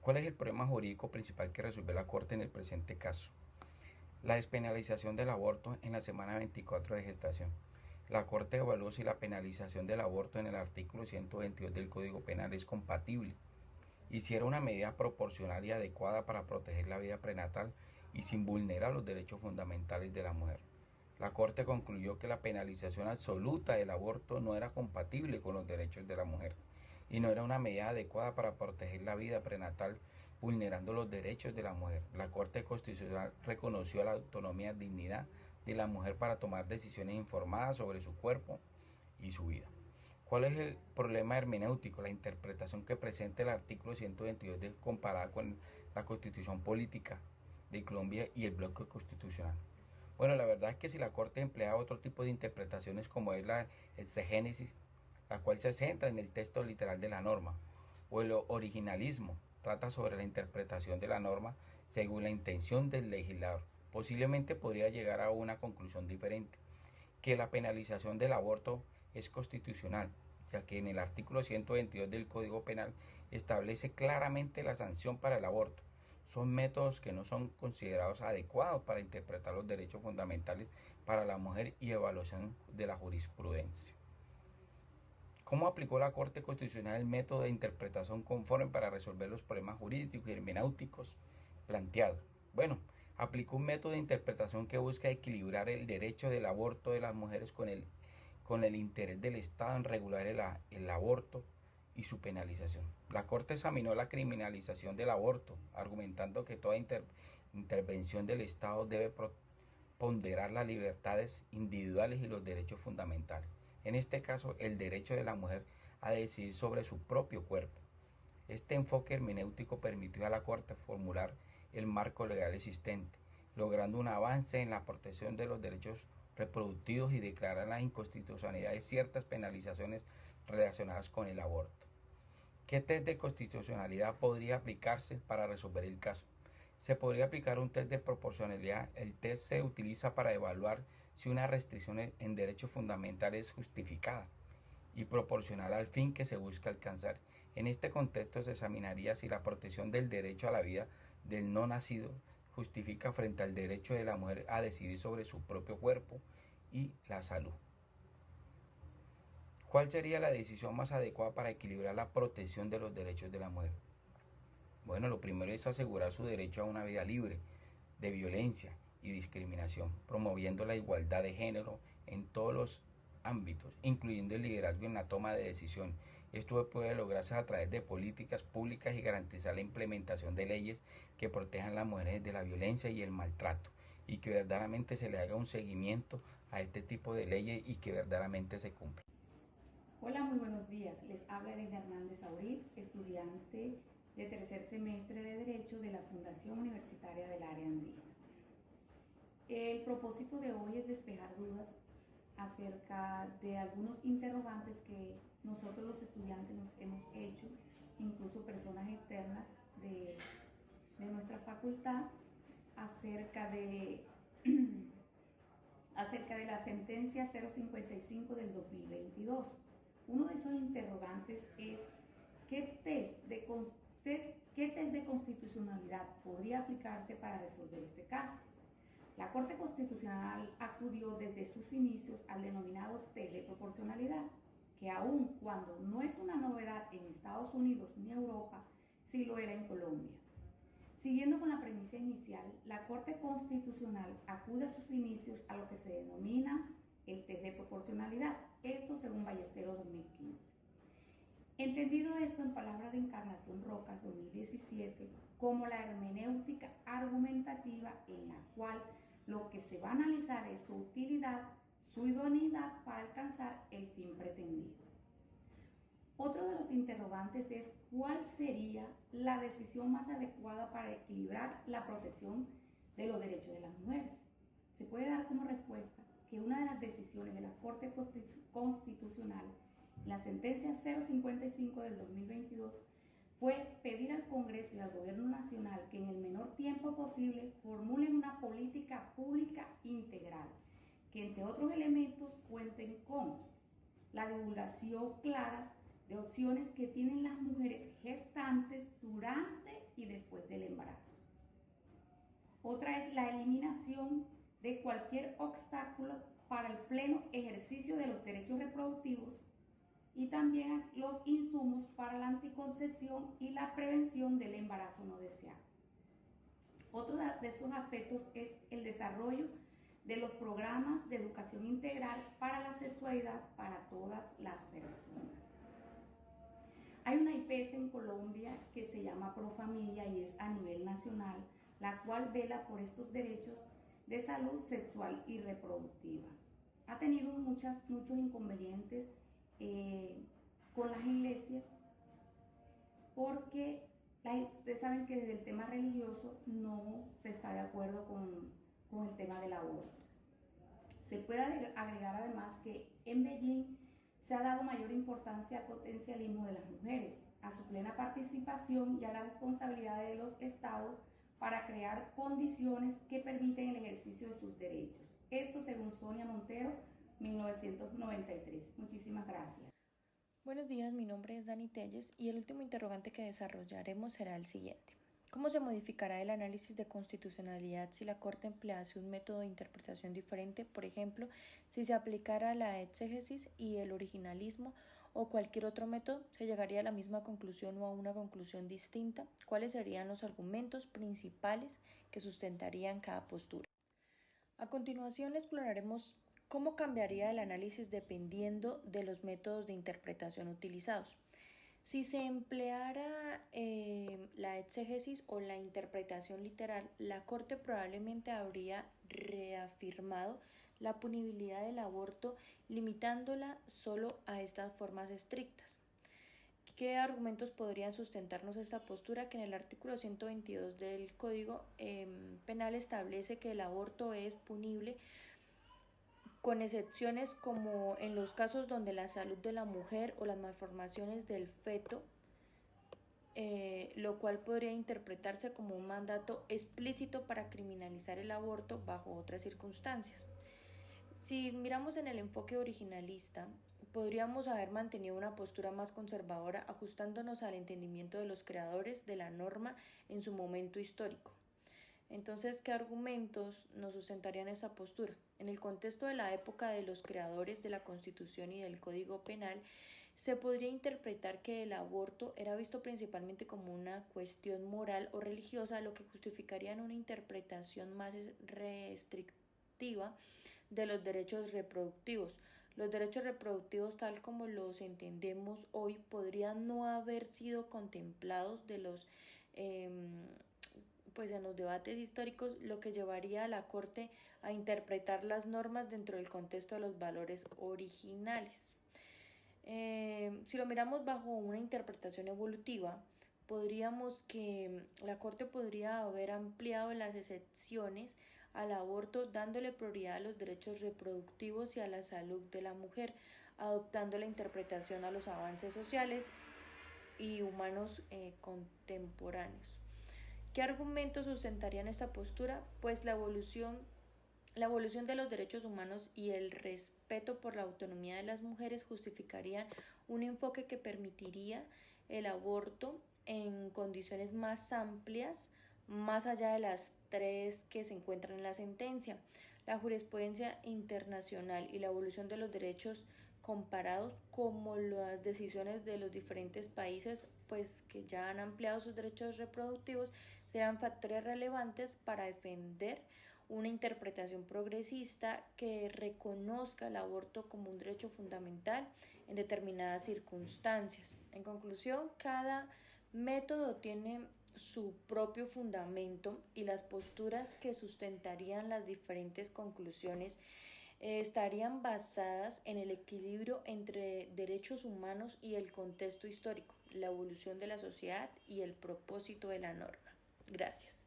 ¿Cuál es el problema jurídico principal que resuelve la Corte en el presente caso? La despenalización del aborto en la semana 24 de gestación. La Corte evaluó si la penalización del aborto en el artículo 122 del Código Penal es compatible y si era una medida proporcional y adecuada para proteger la vida prenatal y sin vulnerar los derechos fundamentales de la mujer. La Corte concluyó que la penalización absoluta del aborto no era compatible con los derechos de la mujer y no era una medida adecuada para proteger la vida prenatal vulnerando los derechos de la mujer. La Corte Constitucional reconoció la autonomía y dignidad de la mujer para tomar decisiones informadas sobre su cuerpo y su vida. ¿Cuál es el problema hermenéutico? La interpretación que presenta el artículo 122 comparada con la Constitución Política de Colombia y el bloque constitucional. Bueno, la verdad es que si la Corte emplea otro tipo de interpretaciones como es la exegénesis, la cual se centra en el texto literal de la norma, o el originalismo, trata sobre la interpretación de la norma según la intención del legislador, posiblemente podría llegar a una conclusión diferente, que la penalización del aborto es constitucional, ya que en el artículo 122 del Código Penal establece claramente la sanción para el aborto. Son métodos que no son considerados adecuados para interpretar los derechos fundamentales para la mujer y evaluación de la jurisprudencia. ¿Cómo aplicó la Corte Constitucional el método de interpretación conforme para resolver los problemas jurídicos y hermenéuticos planteados? Bueno, aplicó un método de interpretación que busca equilibrar el derecho del aborto de las mujeres con el interés del Estado en regular el aborto y su penalización. La Corte examinó la criminalización del aborto, argumentando que toda intervención del Estado debe ponderar las libertades individuales y los derechos fundamentales. En este caso, el derecho de la mujer a decidir sobre su propio cuerpo. Este enfoque hermenéutico permitió a la Corte formular el marco legal existente, logrando un avance en la protección de los derechos reproductivos y declarar la inconstitucionalidad de ciertas penalizaciones relacionadas con el aborto. ¿Qué test de constitucionalidad podría aplicarse para resolver el caso? Se podría aplicar un test de proporcionalidad. El test se utiliza para evaluar si una restricción en derechos fundamentales es justificada y proporcional al fin que se busca alcanzar. En este contexto se examinaría si la protección del derecho a la vida del no nacido justifica frente al derecho de la mujer a decidir sobre su propio cuerpo y la salud. ¿Cuál sería la decisión más adecuada para equilibrar la protección de los derechos de la mujer? Bueno, lo primero es asegurar su derecho a una vida libre de violencia y discriminación, promoviendo la igualdad de género en todos los ámbitos, incluyendo el liderazgo en la toma de decisión. Esto puede lograrse a través de políticas públicas y garantizar la implementación de leyes que protejan a las mujeres de la violencia y el maltrato, y que verdaderamente se le haga un seguimiento a este tipo de leyes y que verdaderamente se cumplan. Hola, muy buenos días. Les habla Edith Hernández Auril, estudiante de tercer semestre de Derecho de la Fundación Universitaria del Área Andina. El propósito de hoy es despejar dudas acerca de algunos interrogantes que nosotros los estudiantes nos hemos hecho, incluso personas externas de nuestra facultad, acerca de la sentencia 055 del 2022. Uno de esos interrogantes es ¿qué test de constitucionalidad podría aplicarse para resolver este caso? La Corte Constitucional acudió desde sus inicios al denominado test de proporcionalidad, que aun cuando no es una novedad en Estados Unidos ni Europa, sí lo era en Colombia. Siguiendo con la premisa inicial, la Corte Constitucional acude a sus inicios a lo que se denomina el test de proporcionalidad, esto según Ballesteros 2015. Entendido esto en palabras de Encarnación Rocas 2017 como la hermenéutica argumentativa en la cual lo que se va a analizar es su utilidad, su idoneidad para alcanzar el fin pretendido. Otro de los interrogantes es ¿cuál sería la decisión más adecuada para equilibrar la protección de los derechos de las mujeres? Se puede dar como respuesta que una de las decisiones de la Corte Constitucional, la sentencia 055 del 2022, fue pedir al Congreso y al Gobierno Nacional que en el menor tiempo posible formulen una política pública integral, que entre otros elementos cuenten con la divulgación clara de opciones que tienen las mujeres gestantes durante y después del embarazo. Otra es la eliminación de cualquier obstáculo para el pleno ejercicio de los derechos reproductivos y también los insumos para la anticoncepción y la prevención del embarazo no deseado. Otro de esos aspectos es el desarrollo de los programas de educación integral para la sexualidad para todas las personas. Hay una IPS en Colombia que se llama Profamilia y es a nivel nacional, la cual vela por estos derechos de salud sexual y reproductiva. Ha tenido muchos inconvenientes con las iglesias porque ustedes saben que desde el tema religioso no se está de acuerdo con el tema del aborto. Se puede agregar además que en Beijing se ha dado mayor importancia al potencialismo de las mujeres, a su plena participación y a la responsabilidad de los estados para crear condiciones que permiten el ejercicio de sus derechos. Esto según Sonia Montero, 1993. Muchísimas gracias. Buenos días, mi nombre es Dani Telles y el último interrogante que desarrollaremos será el siguiente. ¿Cómo se modificará el análisis de constitucionalidad si la Corte emplease un método de interpretación diferente, por ejemplo, si se aplicara la exégesis y el originalismo o cualquier otro método? ¿Se llegaría a la misma conclusión o a una conclusión distinta? ¿Cuáles serían los argumentos principales que sustentarían cada postura? A continuación exploraremos cómo cambiaría el análisis dependiendo de los métodos de interpretación utilizados. Si se empleara la exégesis o la interpretación literal, la Corte probablemente habría reafirmado la punibilidad del aborto limitándola solo a estas formas estrictas. ¿Qué argumentos podrían sustentarnos esta postura? Que en el artículo 122 del Código Penal establece que el aborto es punible con excepciones como en los casos donde la salud de la mujer o las malformaciones del feto, lo cual podría interpretarse como un mandato explícito para criminalizar el aborto bajo otras circunstancias. Si miramos en el enfoque originalista, podríamos haber mantenido una postura más conservadora ajustándonos al entendimiento de los creadores de la norma en su momento histórico. Entonces, ¿qué argumentos nos sustentarían esa postura? En el contexto de la época de los creadores de la Constitución y del Código Penal, se podría interpretar que el aborto era visto principalmente como una cuestión moral o religiosa, lo que justificaría una interpretación más restrictiva de los derechos reproductivos. Los derechos reproductivos, tal como los entendemos hoy, podrían no haber sido contemplados en los debates históricos, lo que llevaría a la Corte a interpretar las normas dentro del contexto de los valores originales. Si lo miramos bajo una interpretación evolutiva, podríamos que la Corte podría haber ampliado las excepciones al aborto dándole prioridad a los derechos reproductivos y a la salud de la mujer, adoptando la interpretación a los avances sociales y humanos contemporáneos. ¿Qué argumentos sustentarían esta postura? Pues la evolución de los derechos humanos y el respeto por la autonomía de las mujeres justificarían un enfoque que permitiría el aborto en condiciones más amplias, más allá de las 3 que se encuentran en la sentencia. La jurisprudencia internacional y la evolución de los derechos comparados, como las decisiones de los diferentes países pues que ya han ampliado sus derechos reproductivos, serán factores relevantes para defender una interpretación progresista que reconozca el aborto como un derecho fundamental en determinadas circunstancias. En conclusión, cada método tiene su propio fundamento y las posturas que sustentarían las diferentes conclusiones estarían basadas en el equilibrio entre derechos humanos y el contexto histórico, la evolución de la sociedad y el propósito de la norma. Gracias.